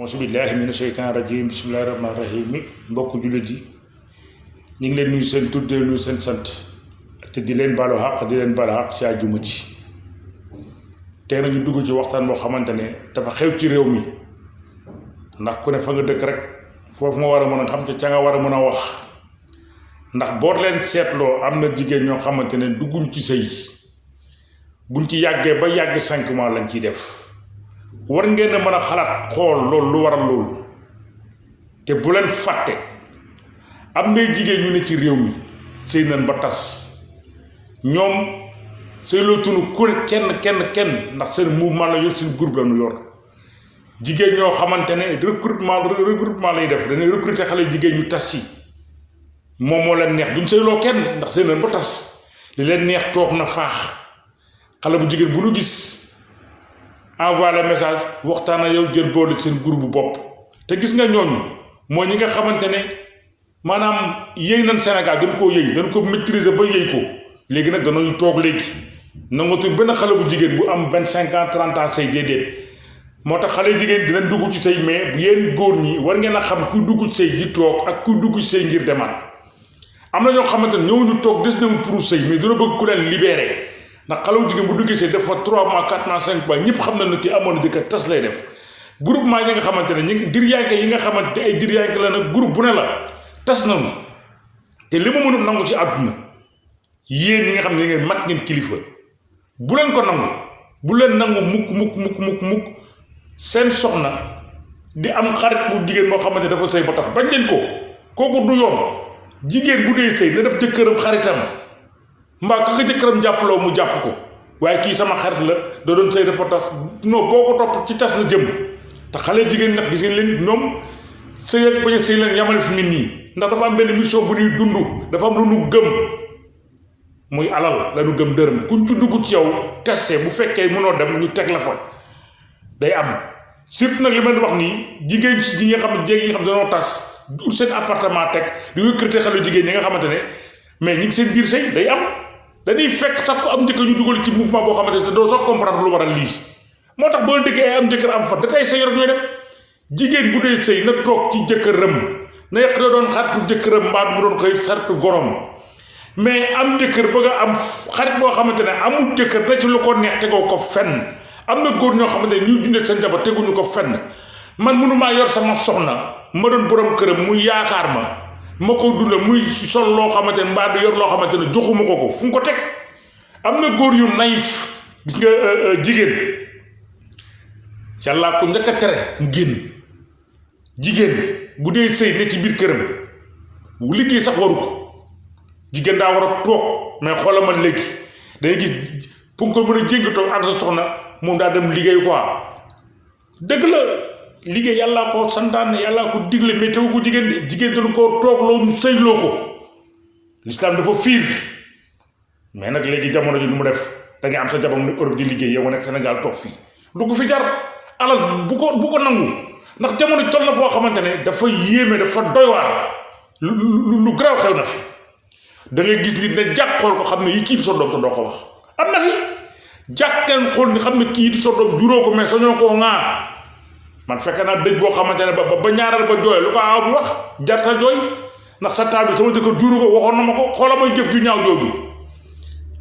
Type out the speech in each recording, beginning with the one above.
asubillahi mina sheytaan rajim bismillahi rahmaani rahim mbokk jullit yi ñu ngi leen nuyu seen tur di leen nuyu seen sant te di leen baalu xaq di leen baalu xaq ci àjjuma ji tey nag ñu dugg ci waxtaan boo xamante ne dafa xew ci réew mi ndax ku ne fa nga dëkk rek foofu nga war a mën a xam te ca nga war a mën a wax ndax boo leen seetloo am na jigéen ñoo xamante ne dugguñ ci sëy buñ ci yàggee ba yàgg 5 mois lañ ciy def war ngeen a mën a xalaat xool loolu lu waral loolu te bu leen fàtte am nay jigéen ñu ne ci réew mi sëy nañ ba tas ñoom sëy loo tunu ku ne kenn ndax seen mouvement la yor seen groupe la ñu yor jigéen ñoo xamante ne regroupement lay def dañuy recruter xale jigéen ñu tas yi moom moo leen neex duñ sëy loo kenn ndax sëy nañ ba tas li leen neex toog na faax xale bu jigéen bu nu gis envoyé le message waxtaan ak yow jël boole seen groupe bu bopp te gis nga ñooñu mooy ñi nga xamante ne maanaam yëy nañ Sénégal dañ koo yëy dañ ko maîtriser ba yëy ko léegi nag danañu toog léegi nangatul benn xale bu jigéen bu am 25 ans 30 ans sëy déedéet moo tax xale jigéen dinañ dugg ci sëy mais yéen góor ñi war ngeen a xam kuy dugg ci sëy di toog ak kuy dugg ci sëy ngir demaat am na ñoo xamante ne ñëwuñu toog des nawul pour sëy mais dina bëgg ku leen libéré ndax xale bu jigéen bu duggee sëy def fa 3 mois 4 mois 5 mois ñëpp xam na ne kii amoon na jëkkër tas lay def groupement yi nga xamante ne ñi diryanke yi nga xamante ay diryanke la nag groupe bu ne la tas nañu te li ma mënul nangu ci àdduna yéen ñi nga xam ne ngeen mat ngeen kilifa bu leen ko nangu bu leen nangu mukk seen soxna di am xarit bu jigéen moo xamante dafa sëy ba tas bañ leen ko kooku du yoon jigéen bu dee sëy na def jëkkëram xaritam mbaa ka jëkkëram jàppaloo mu jàpp ko waaye kii sama xarit la da doon sëy dafa tas non boo ko topp ci tas la jëm te xale jigéen nag gis ngeen leen ñoom sëy ak bañ a sëy leen yamale fi nit ñi ndax dafa am benn mission bu ñuy dund dafa am lu nu gëm muy alal la nu gëm dërëm kuñ ci dugg ci yow testé bu fekkee mënoo dem ñu teg la fa day am surtout nag li ma wax nii jigéen ci ñi nga xam ne jéeg yi nga xam ne dañoo tas ut seen appartement teg di recruter xale jigéen ñi nga xamante ne mais ñi ngi seen biir sëy day am dañuy fekk sax ko am njëkkër ñu dugal ci mouvement boo xamante ne doo soo comprendre lu waral lii moo tax boo dëggee ay am njëkkër am fa da tay sëy rek ñooy dem jigéen bu dee sëy na toog ci jëkkëram na yàq da doon xaritu jëkkëram mbaa mu doon xëy xaritu gorom mais am jëkkër bëgg a am xarit boo xamante ne amul jëkkër na ci lu ko neex tegoo ko fenn am na góor ñoo xamante ne ñu dundee seen jabar teguñu ko fenn man mënumaa yor sama soxna ma doon borom këram muy yaakaar ma ko dundal muy sol loo xamante ne mbaa du yor loo xamante ne joxuma ko fu mu ko teg am na góor yu naïf gis nga jigéen yàllaa ko njëkk a tere mu génn jigéen bu dee sëy ne ci biir këram bu liggéey sax waru ko jigéen daa war a toog mais xoola man léegi day gis pour ko mën a jéngi toog ànd sa soxna moom daa dem liggéey quoi dëgg la liggéey yàllaa ko santaane yàllaa ko digle mais tewu ko jigéen dañu ko toog loo ñu sëyloo ko l'islam dafa fiir mais nag léegi jamono ji nu mu def da ngay am sa jabar mu nekk Europe di liggéey yow nga nekk Sénégal toog fii lu ko fi jar alal bu ko nangu ndax jamono toll na foo xamante ne dafa yéeme dafa doy waar lu garaaw xew na fi da ngay gis nit ne jàq xool ko xam ne yi kii bi sa doom te doo ko wax am na fi jàkteen xool ni xam ne kii bi sa doom juróo ko mais sañoo koo ŋaa man fekk naa dëj boo xamante ne ba ñaareel ba jooy lu ko aw bi wax jarta jooy ndax sa taal bi sama jëkkër juru ko waxoon na ma ko xoola may jëf ju ñaaw jooju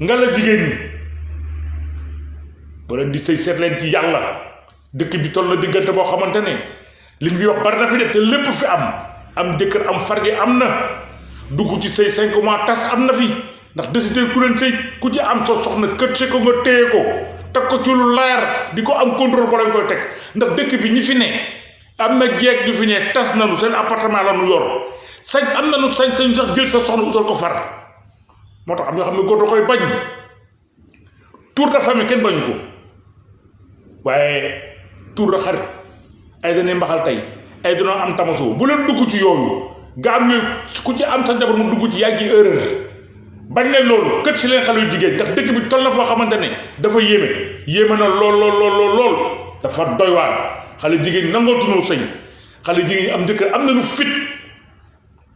nga la jigéen ñi ba leen di sëy seet leen ci yàlla dëkk bi toll na diggante boo xamante ne liñ fi wax bari na fi de te lépp fi am jëkkër am farge am na dugg ci sëy 5 mois tas am na fi ndax décidé ku leen sëy ku ci am sa soxna kët se ko nga téye ko teg ko ci lu leer di ko am contrôle ba lañ koy teg ndax dëkk bi ñi fi ne am na jeeg ñu fi ne tas nañu seen appartement la ñu yor sañ am nañu sañ sax jël sa soxna utal ko far moo tax am yoo xam ne góor da koy bañ tour de famille kenn bañu ko waaye tour de xarit ay dañuy mbaxal tey ay dañoo am tamasoo bu leen dugg ci yooyu nga am yooyu ku ci am sa jabar mu dugg ci yaa ngi erreur bañ leen loolu kët si leen xale yu jigéen ndax dëkk bi toll na foo xamante ne dafa yéeme na lool dafa doy waar xale jigéen nangootunoo sëy xale jigéen am jëkkër am nañu fit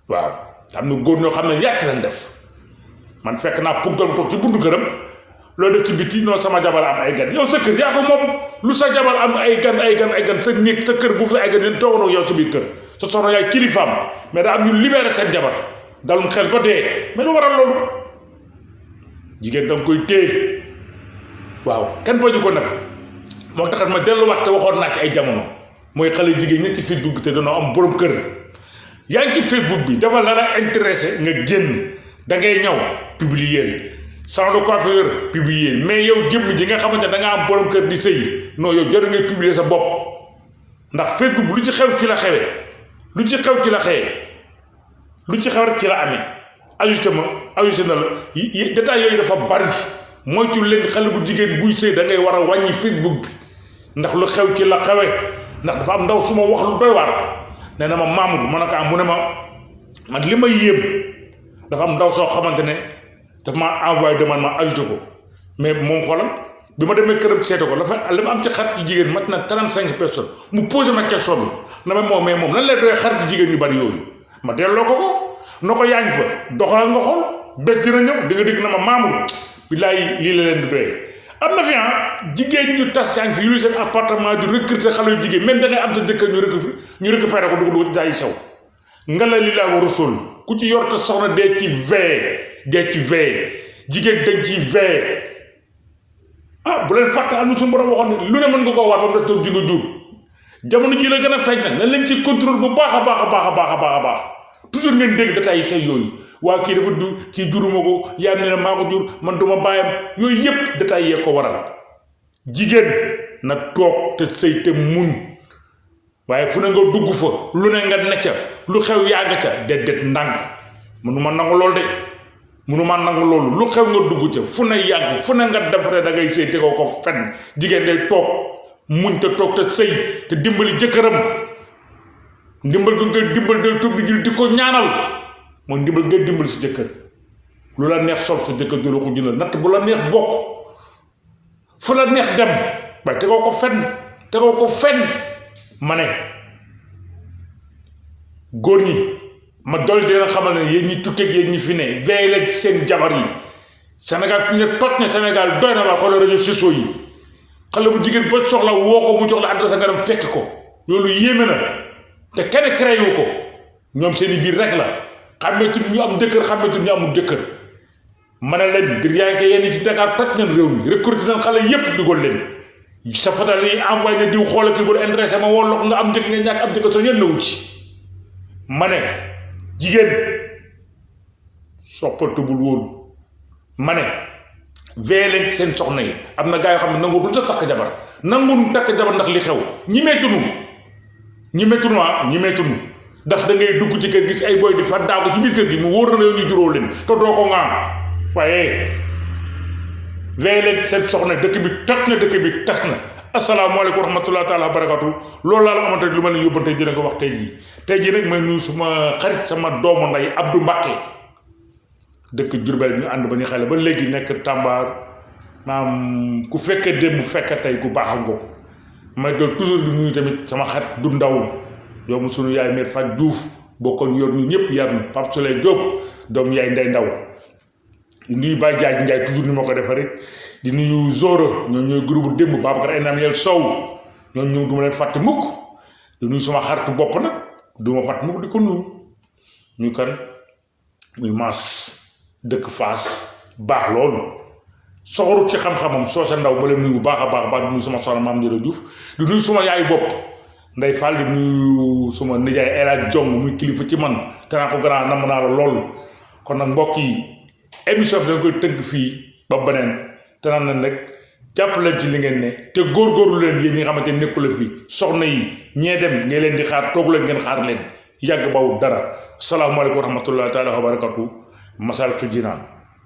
waaw am na góor ñoo xam ne yàq leen def man fekk naa punkal toog ci buntu këram loo def ci biti non sama jabar am ay gan yow sa kër yaa ko moom lu sa jabar am ay gan sa néeg sa kër bu fi ay gan yéen tooganoo yow sa biir kër sa soxna yaay kilifaam mais daa am ñu libéré seen jabar dalum xel ba dee mais lu waral loolu jigéen danga koy téye waaw kenn bañu ko nag moo taxat ma delluwaat te waxoon naa ci ay jamono mooy xale jigéen ñi ci Facebook bi te dañoo am borom kër yaa ngi ci Facebook bi dafa la intéressé nga génn da ngay ñaw publier salon de coiffure publier mais yow jëmm ji nga xamante ne da nga am borom kër di sëy non yow jarul ngay publier sa bopp ndax Facebook lu ci xew ci la xewee lu ci xew ci la xewee lu ci xew rek ci la amee ajusté na la détails yooyu dafa bari moytu leen xale bu jigéen buy sëy da ngay war a wàññi Facebook bi ndax lu xew ci la xewee ndax dafa am ndaw su ma wax lu doy waar nee na ma Mamadou ma ne ko am mu ne ma man li may yéem dafa am ndaw soo xamante ne dafa ma envoyé demande ma ajouté ko mais moom xoolal bi ma demee këram seete ko dafa li ma am ci xarit ci jigéen mat na 35 personnes mu posé ma question bi na ma moom mais moom lan lay doy xarit ci jigéen yu bari yooyu ma delloo ko na ko yaa ngi fa doxalal nga xool bés dina ñëw di nga dégg na ma Mamadou billaay lii la leen di doyee am na fi jigéen ñu tas yaa ngi fi yu seen appartement di recruter xale yu jigéen même da ngay am te jëkkër ñu récupéré ko dugg daay sew nga la li laa war a sol ku ci yor te soxna dee ci veille jigéen dañ ci veille bu leen fàtte am na suñu borom waxoon ne lu ne mën nga koo waat ba mu des toog ji nga jur jamono ji la gën a feeñ nag nañ leen ci contrôle bu baax a baax toujours ngeen dégg détails yi say yooyu waa kii dafa kii juruma ko yaa ne maa ko jur man duma bàyyam yooyu yëpp détails yee ko waral jigéen na toog te sëy te muñ waaye fu ne nga dugg fa lu ne nga necca lu xew yaa nga ca déedéet ndànk mënuma nangu loolu de mënuma nangu loolu lu xew nga dugg ca fu ne yàgg fu ne nga defaree da ngay sëy te ko fenn jigéen day toog muñ te toog te sëy te dimbali jëkkëram ndimbal gi nga dimbal del tub di jul di ko ñaanal mooy ndimbal ngay dimbal si jëkkër lu la neex sol sa jëkkër du la ko jëndal natt bu la neex bokk fu la neex dem waaye tegoo ko fenn ma ne góor ñi ma dool dina xamal ne yéen ñi tukkeeg yéen ñi fi ne veillé leen ci seen jabar yi Sénégal fi ne toj na Sénégal doy na waa xoolal réseaux sociaux yi xale bu jigéen ba soxla woo ko mu jox la adresse nga dem fekk ko loolu yéeme na te kenn créé wu ko ñoom seen i biir rek la xàmmeetul ñu am jëkkër xàmmeetul ñu amul jëkkër ma ne leen dir yaa ngi koy yenn ci Dakar toj nañ réew mi recruté nañ xale yépp dugal leen sa fotal yi envoyé na diw xoolal kii bu intéressé ma woo nga am njëkk nga ñàkk am jëkkër soo ñen na wu ci ma ne jigéen soppatubul woon ma ne veillé leen ci seen soxna yi am na gaa yoo xam ne nangu duñ sa takk jabar nangu takk jabar ndax li xew ñi meetunu ndax da ngay dugg ci kër gis ay boy di fa daagu ci biir kër gi mu wóor na yow ñu juróo leen te doo ko ŋaa waaye veillé leen ci seen soxna dëkk bi toj na dëkk bi tas na asalaamaaleykum wa rahmatullahi taala wa barakatu loolu laa la amante lu ma leen yóbbante dina ko wax tey jii nag may nuyu suma xarit sama doomu nday Abdou Mbacke dëkk Jurbel ñu ànd ba ñu xale ba léegi nekk Tamba maam ku fekkee démb fekk tey ku baax a ngoog may doon toujours di nuyu tamit sama xarit du ndaw doomu sunu yaay mère Fatou Diouf bokkoon yor ñu ñëpp yar ñu Pape Souley Diop doomu yaay Ndey Ndaw di nuyu Baye Diagne Ndiaye toujours ni ma ko defee rek di nuyu Zoro ñoom ñooy groupe démb Babacar Enamiel Sow ñoom ñëw du ma leen fàtte mukk di nuyu sama xaritu bopp nag du ma fàtte mukk di ko nuyu ñu kan muy Mass dëkk Fass baax loolu soxorut ci xam-xamam soo sa ndaw ma leen nuyu bu baax a baax di nuyu sama soxna Mame Ndiara Diouf di nuyu suma yaay bopp Ndey Fall di nuyu suma nijaay El Hadj Jong muy kilifa ci man te naa ko grand namm naa la lool kon nag mbokk yi émission bi dañ koy tënk fii ba beneen te naan leen rek jàpp leen ci li ngeen ne te góorgóorlu leen yéen ñi nga xamante ne nekku leen fi soxna yi ñee dem ngeen leen di xaar toog leen ngeen xaar leen yàgg bawul dara asalaamaaleykum wa rahmatullahi taala wa barakatu Massalikul Jinaan